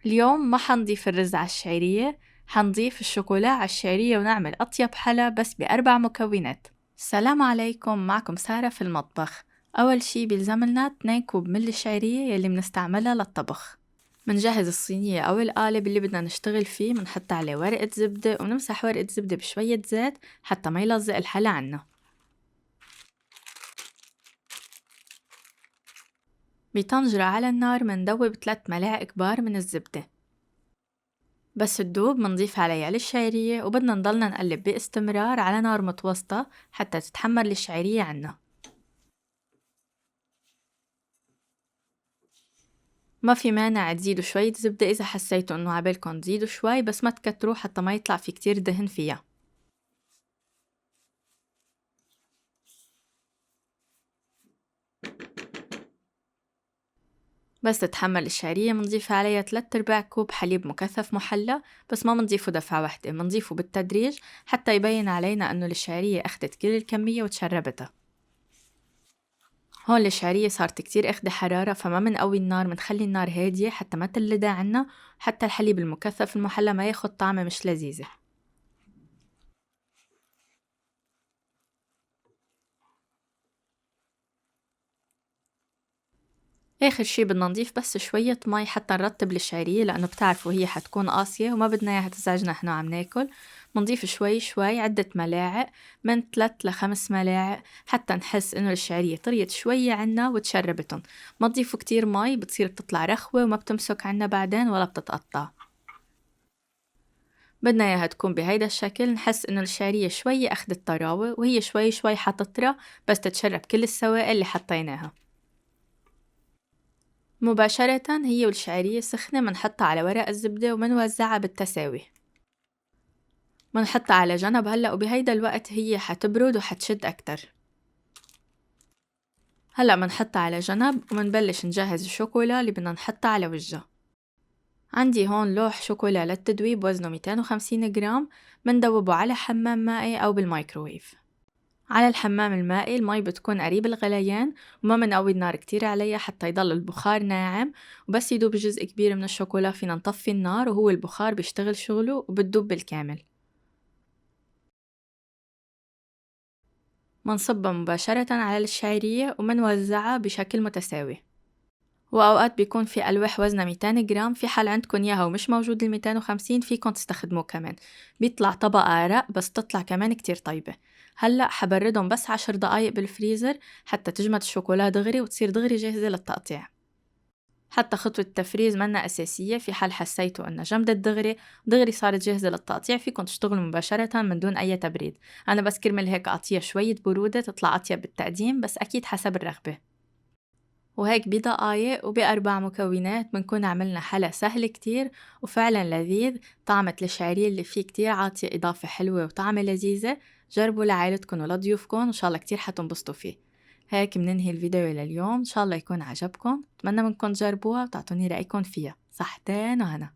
اليوم ما حنضيف الرز على الشعرية، حنضيف الشوكولا على الشعرية ونعمل أطيب حلا بس ب4 مكونات. السلام عليكم، معكم سارة في المطبخ. أول شي بيلزملنا 2 كوب من الشعرية يلي منستعملها للطبخ. منجهز الصينية أو القالب اللي بدنا نشتغل فيه، منحط عليه ورقة زبدة ونمسح ورقة زبدة بشوية زيت حتى ما يلزق الحلا عنا. بطنجرة على النار مندوب 3 ملاعق كبار من الزبدة. بس تدوب منضيف عليها الشعيرية وبدنا نضلنا نقلب باستمرار على نار متوسطة حتى تتحمر الشعيرية عنا. ما في مانع تزيدوا شوية زبدة إذا حسيتوا إنه عبالكن تزيدوا شوي، بس ما تكتروا حتى ما يطلع في كتير دهن فيها. بس تتحمر الشعرية منضيف عليها 3/4 كوب حليب مكثف محلى، بس ما منضيفه دفعة واحدة، منضيفه بالتدريج حتى يبين علينا إنه الشعرية أخدت كل الكمية وتشربتها. هون الشعرية صارت كتير أخدة حرارة، فما منقوي النار، منخلي النار هادية حتى ما تلدها عنا، حتى الحليب المكثف المحلى ما ياخد طعمة مش لذيذة. آخر شي بدنا نضيف بس شوية مي حتى نرطب الشعرية، لأنه بتعرفوا هي حتكون قاسية وما بدنا إياها تزعجنا إحنا عم ناكل. منضيف شوي شوي عدة ملاعق، من 3 ل5 ملاعق حتى نحس إنه الشعرية طريت شوية عنا وتشربتن. ما تضيفوا كتير مي، بتصير بتطلع رخوة وما بتمسك عنا بعدين ولا بتتقطع. بدنا إياها تكون بهيدا الشكل، نحس إنه الشعرية شوي أخدت طراوة وهي شوي شوي حتطرى بس تتشرب كل السوائل اللي حطيناها. مباشرة هي والشعرية سخنة منحطها على ورق الزبدة ومنوزعها بالتساوي. منحطها على جنب هلأ، وبهيدا الوقت هي حتبرد وحتشد أكتر. هلأ منحطها على جنب ومنبلش نجهز الشوكولا اللي بدنا نحطها على وجهها. عندي هون لوح شوكولا للتدويب وزنه 250 جرام، مندوبه على حمام مائي أو بالمايكروويف. على الحمام المائي المي بتكون قريب الغليان، وما منقوي النار كتير عليها حتى يضل البخار ناعم، وبس يدوب جزء كبير من الشوكولا فينا نطفي النار وهو البخار بيشتغل شغله وبتدوب بالكامل. منصبها مباشرة على الشعيرية ومنوزعها بشكل متساوي. وأوقات بيكون في ألواح وزنها 200 جرام، في حال عندكن ياها ومش موجود 250 فيكن تستخدموه كمان، بيطلع طبقة رق بس تطلع كمان كتير طيبة. هلأ حبردهم بس 10 دقايق بالفريزر حتى تجمد الشوكولا دغري وتصير دغري جاهزة للتقطيع. حتى خطوة التفريز منا أساسية، في حال حسيتوا إنها جمدت دغري صارت جاهزة للتقطيع، فيكن تشتغلوا مباشرة من دون أي تبريد. أنا بس كرمل هيك أعطيها شوية برودة تطلع أطيب بالتقديم، بس أكيد حسب الرغبة. وهيك بدقايق وب4 مكونات بنكون عملنا حلا سهل كتير وفعلا لذيذ. طعمة الشعرية اللي فيه كتير عاطية إضافة حلوة وطعمة لذيذة. جربوا لعائلتكن ولضيوفكن، إن شاء الله كتير حتنبسطوا فيه. هيك مننهي الفيديو لليوم، إن شاء الله يكون عجبكم، أتمنى منكم تجربوها وتعطوني رأيكم فيها. صحتين وهنا.